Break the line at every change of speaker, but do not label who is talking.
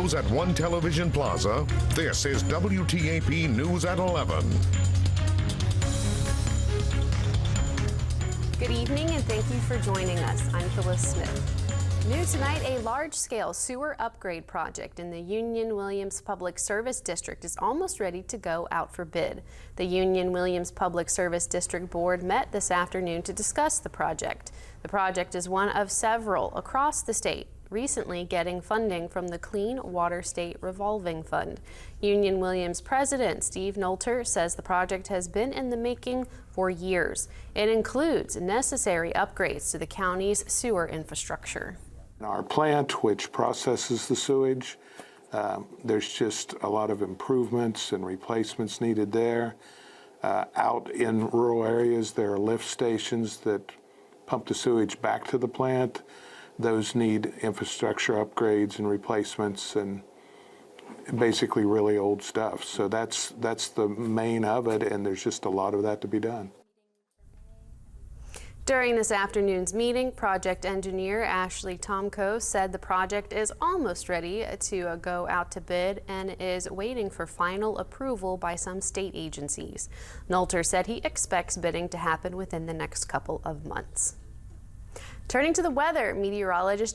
studios at One Television Plaza, this is WTAP News at 11.
Good evening and thank you for joining us. I'm Phyllis Smith. New tonight, a large-scale sewer upgrade project in the Union-Williams Public Service District is almost ready to go out for bid. The Union-Williams Public Service District Board met this afternoon to discuss the project. The project is one of several across the state, recently getting funding from the Clean Water State Revolving Fund. Union-Williams President Steve Nolter says the project has been in the making for years. It includes necessary upgrades to the county's sewer infrastructure.
Our plant, which processes the sewage, there's just a lot of improvements and replacements needed there. Out in rural areas, there are lift stations that pump the sewage back to the plant. Those need infrastructure upgrades and replacements and basically really old stuff. So that's the main of it, and there's just a lot of that to be done.
During this afternoon's meeting, project engineer Ashley Tomko said the project is almost ready to go out to bid and is waiting for final approval by some state agencies. Nolter said he expects bidding to happen within the next couple of months. Turning to the weather, meteorologist